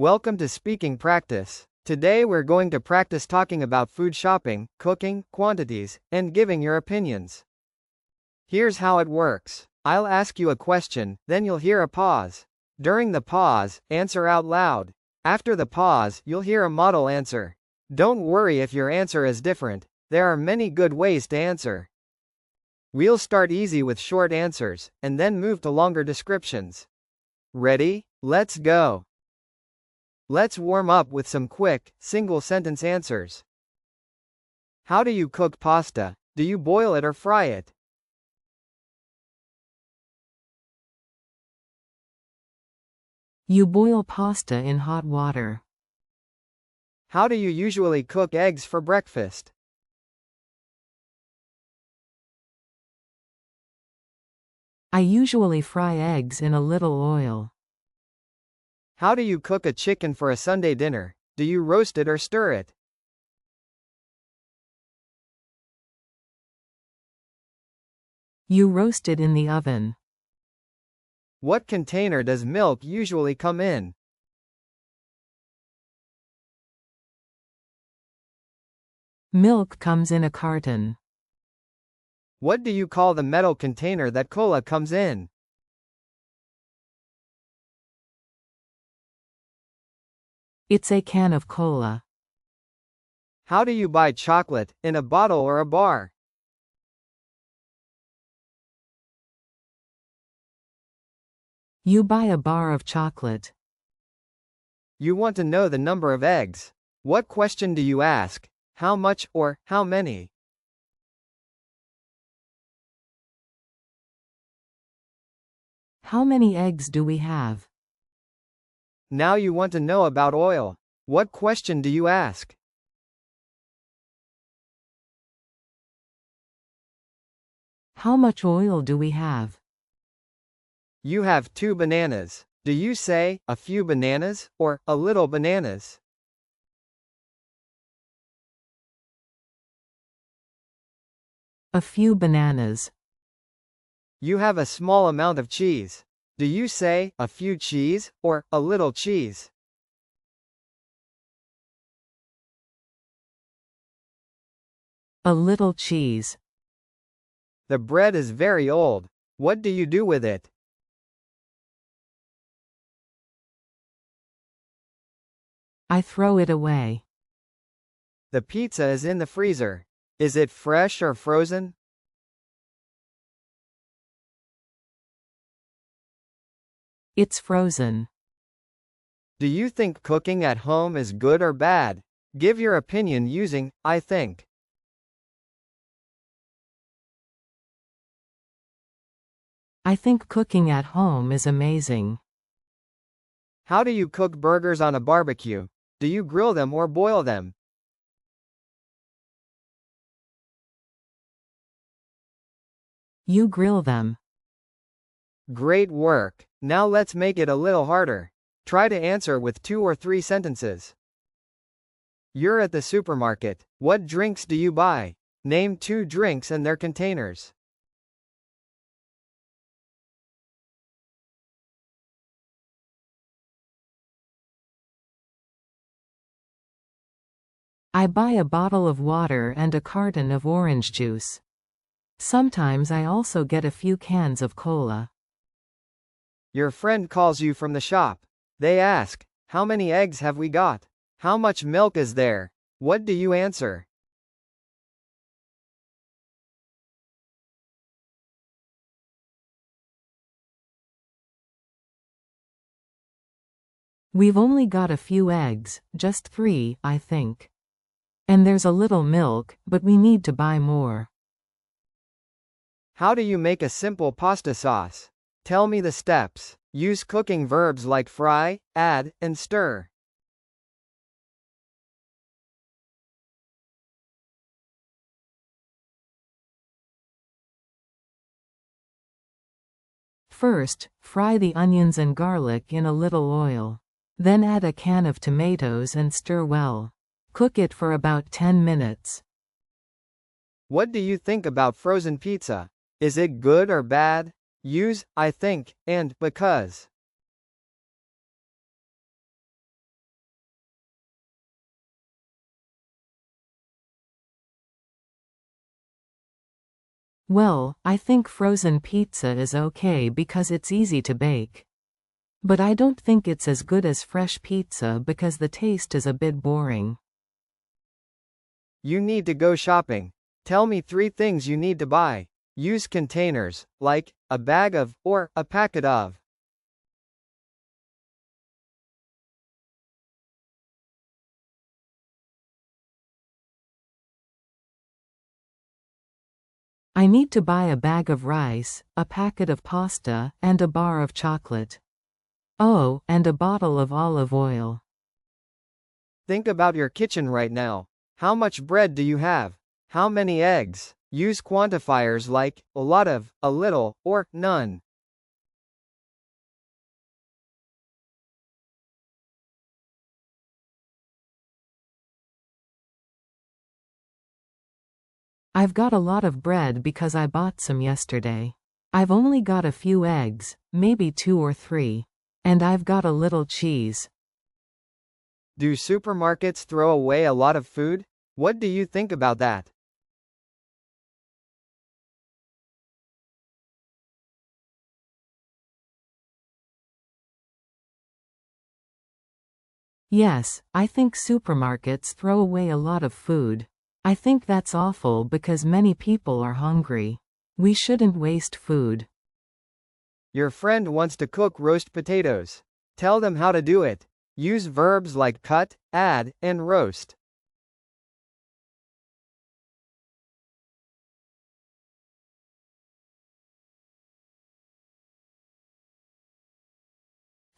Welcome to Speaking Practice. Today we're going to practice talking about food shopping, cooking, quantities, and giving your opinions. Here's how it works. I'll ask you a question, then you'll hear a pause. During the pause, answer out loud. After the pause, you'll hear a model answer. Don't worry if your answer is different. There are many good ways to answer. We'll start easy with short answers, and then move to longer descriptions. Ready? Let's go. Let's warm up with some quick, single-sentence answers. How do you cook pasta? Do you boil it or fry it? You boil pasta in hot water. How do you usually cook eggs for breakfast? I usually fry eggs in a little oil. How do you cook a chicken for a Sunday dinner? Do you roast it or stir it? You roast it in the oven. What container does milk usually come in? Milk comes in a carton. What do you call the metal container that cola comes in? It's a can of cola. How do you buy chocolate, in a bottle or a bar? You buy a bar of chocolate. You want to know the number of eggs. What question do you ask? How much or how many? How many eggs do we have? Now you want to know about oil. What question do you ask? How much oil do we have? You have 2 bananas. Do you say, a few bananas, or, a little bananas? A few bananas. You have a small amount of cheese. Do you say, a few cheese, or, a little cheese? A little cheese. The bread is very old. What do you do with it? I throw it away. The pizza is in the freezer. Is it fresh or frozen? It's frozen. Do you think cooking at home is good or bad? Give your opinion using, I think. I think cooking at home is amazing. How do you cook burgers on a barbecue? Do you grill them or boil them? You grill them. Great work. Now let's make it a little harder. Try to answer with 2 or 3 sentences. You're at the supermarket. What drinks do you buy? Name 2 drinks and their containers. I buy a bottle of water and a carton of orange juice. Sometimes I also get a few cans of cola. Your friend calls you from the shop. They ask, how many eggs have we got? How much milk is there? What do you answer? We've only got a few eggs, just 3, I think. And there's a little milk, but we need to buy more. How do you make a simple pasta sauce? Tell me the steps. Use cooking verbs like fry, add, and stir. First, fry the onions and garlic in a little oil. Then add a can of tomatoes and stir well. Cook it for about 10 minutes. What do you think about frozen pizza? Is it good or bad? Use I think and because. Well, I think frozen pizza is okay because it's easy to bake. But I don't think it's as good as fresh pizza because the taste is a bit boring. You need to go shopping. Tell me 3 things you need to buy. Use containers, like a bag of, or a packet of. I need to buy a bag of rice, a packet of pasta, and a bar of chocolate. Oh, and a bottle of olive oil. Think about your kitchen right now. How much bread do you have? How many eggs? Use quantifiers like a lot of, a little, or none. I've got a lot of bread because I bought some yesterday. I've only got a few eggs, maybe 2 or 3. And I've got a little cheese. Do supermarkets throw away a lot of food? What do you think about that? Yes, I think supermarkets throw away a lot of food. I think that's awful because many people are hungry. We shouldn't waste food. Your friend wants to cook roast potatoes. Tell them how to do it. Use verbs like cut, add, and roast.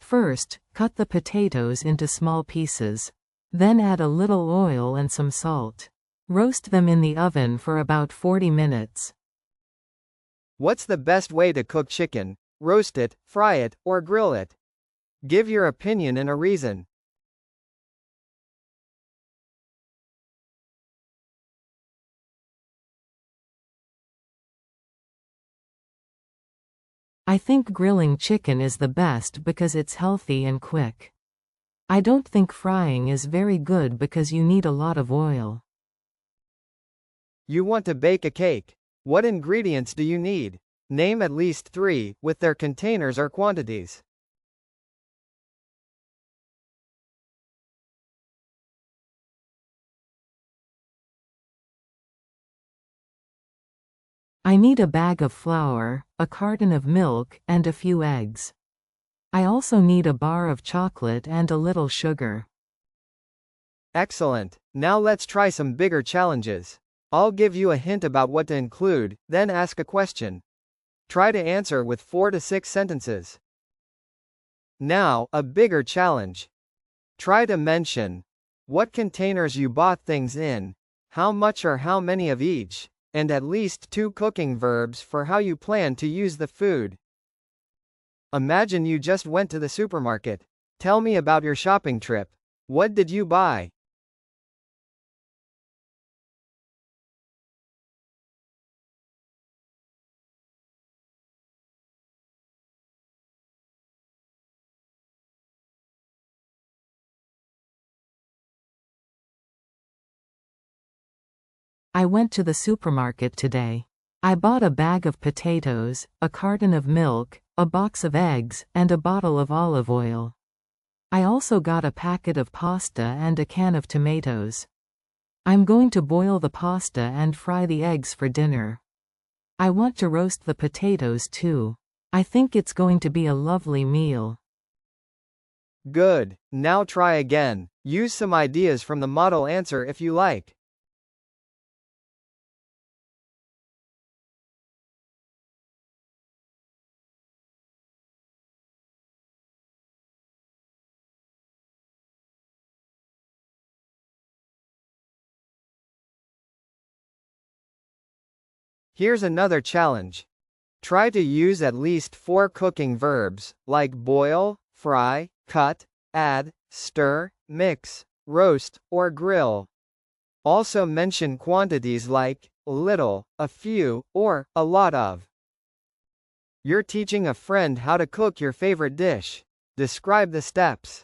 First, cut the potatoes into small pieces. Then add a little oil and some salt. Roast them in the oven for about 40 minutes. What's the best way to cook chicken? Roast it, fry it, or grill it? Give your opinion and a reason. I think grilling chicken is the best because it's healthy and quick. I don't think frying is very good because you need a lot of oil. You want to bake a cake. What ingredients do you need? Name at least 3, with their containers or quantities. I need a bag of flour, a carton of milk, and a few eggs. I also need a bar of chocolate and a little sugar. Excellent. Now let's try some bigger challenges. I'll give you a hint about what to include, then ask a question. Try to answer with 4 to 6 sentences. Now, a bigger challenge. Try to mention what containers you bought things in, how much or how many of each, and at least 2 cooking verbs for how you plan to use the food. Imagine you just went to the supermarket. Tell me about your shopping trip. What did you buy? I went to the supermarket today. I bought a bag of potatoes, a carton of milk, a box of eggs, and a bottle of olive oil. I also got a packet of pasta and a can of tomatoes. I'm going to boil the pasta and fry the eggs for dinner. I want to roast the potatoes too. I think it's going to be a lovely meal. Good. Now try again. Use some ideas from the model answer if you like. Here's another challenge. Try to use at least 4 cooking verbs, like boil, fry, cut, add, stir, mix, roast, or grill. Also mention quantities like little, a few, or a lot of. You're teaching a friend how to cook your favorite dish. Describe the steps.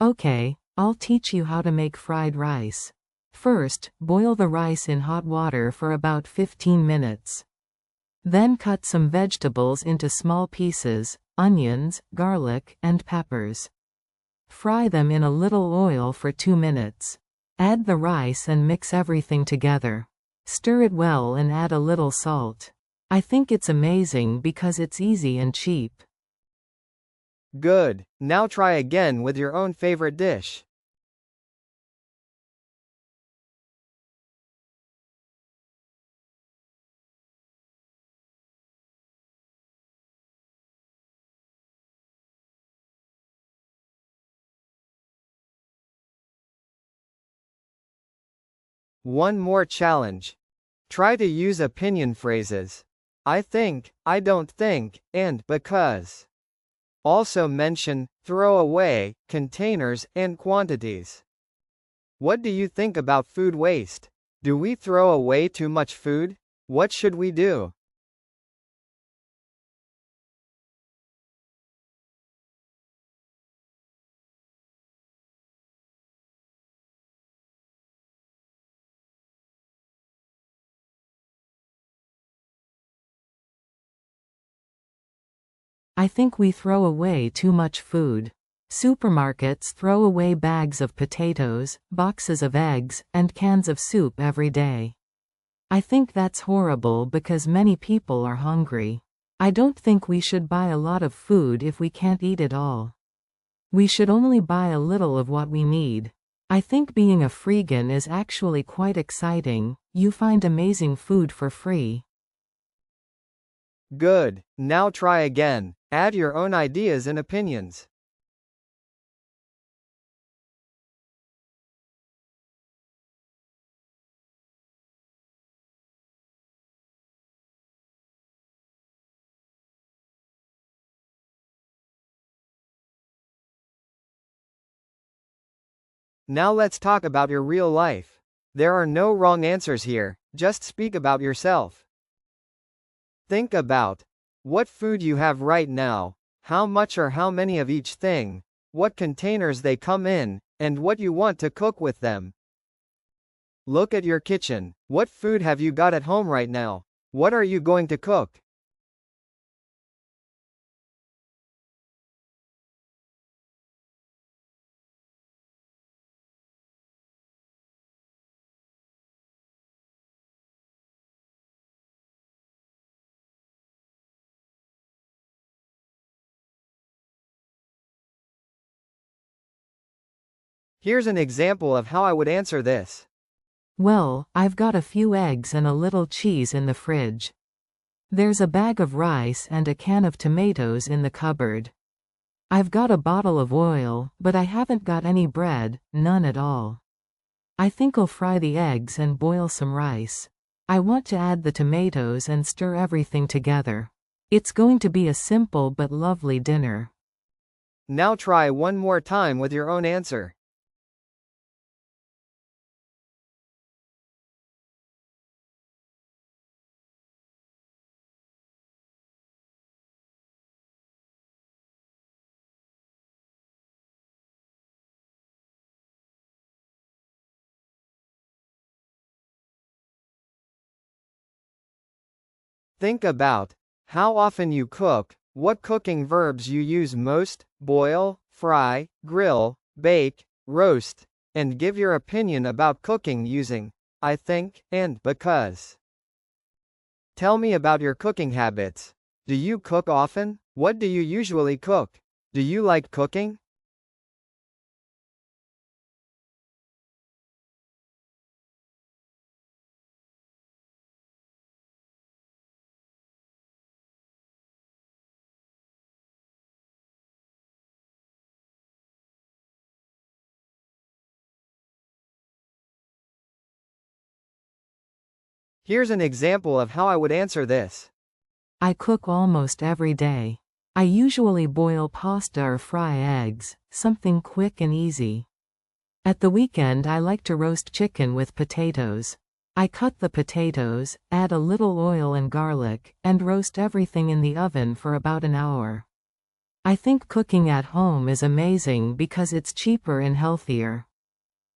Okay, I'll teach you how to make fried rice. First, boil the rice in hot water for about 15 minutes. Then cut some vegetables into small pieces, onions, garlic, and peppers. Fry them in a little oil for 2 minutes. Add the rice and mix everything together. Stir it well and add a little salt. I think it's amazing because it's easy and cheap. Good. Now try again with your own favorite dish. One more challenge. Try to use opinion phrases. I think, I don't think, and because. Also mention throw away, containers, and quantities. What do you think about food waste? Do we throw away too much food? What should we do? I think we throw away too much food. Supermarkets throw away bags of potatoes, boxes of eggs, and cans of soup every day. I think that's horrible because many people are hungry. I don't think we should buy a lot of food if we can't eat it all. We should only buy a little of what we need. I think being a freegan is actually quite exciting. You find amazing food for free. Good. Now try again. Add your own ideas and opinions. Now let's talk about your real life. There are no wrong answers here, just speak about yourself. Think about what food you have right now, how much or how many of each thing, what containers they come in, and what you want to cook with them. Look at your kitchen. What food have you got at home right now? What are you going to cook? Here's an example of how I would answer this. Well, I've got a few eggs and a little cheese in the fridge. There's a bag of rice and a can of tomatoes in the cupboard. I've got a bottle of oil, but I haven't got any bread, none at all. I think I'll fry the eggs and boil some rice. I want to add the tomatoes and stir everything together. It's going to be a simple but lovely dinner. Now try one more time with your own answer. Think about how often you cook, what cooking verbs you use most, boil, fry, grill, bake, roast, and give your opinion about cooking using I think and because. Tell me about your cooking habits. Do you cook often? What do you usually cook? Do you like cooking? Here's an example of how I would answer this. I cook almost every day. I usually boil pasta or fry eggs, something quick and easy. At the weekend I like to roast chicken with potatoes. I cut the potatoes, add a little oil and garlic, and roast everything in the oven for about an hour. I think cooking at home is amazing because it's cheaper and healthier.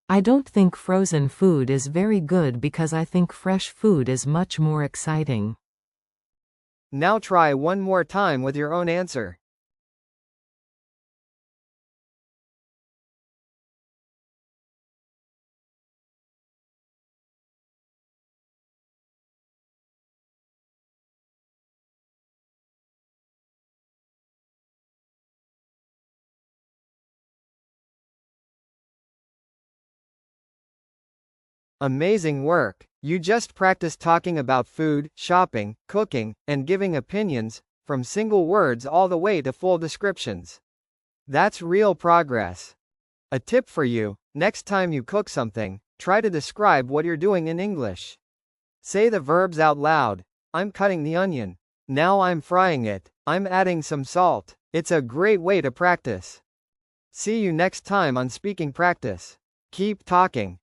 I don't think frozen food is very good because I think fresh food is much more exciting. Now try one more time with your own answer. Amazing work! You just practiced talking about food, shopping, cooking, and giving opinions, from single words all the way to full descriptions. That's real progress. A tip for you: next time you cook something, try to describe what you're doing in English. Say the verbs out loud. I'm cutting the onion. Now I'm frying it. I'm adding some salt. It's a great way to practice. See you next time on Speaking Practice. Keep talking.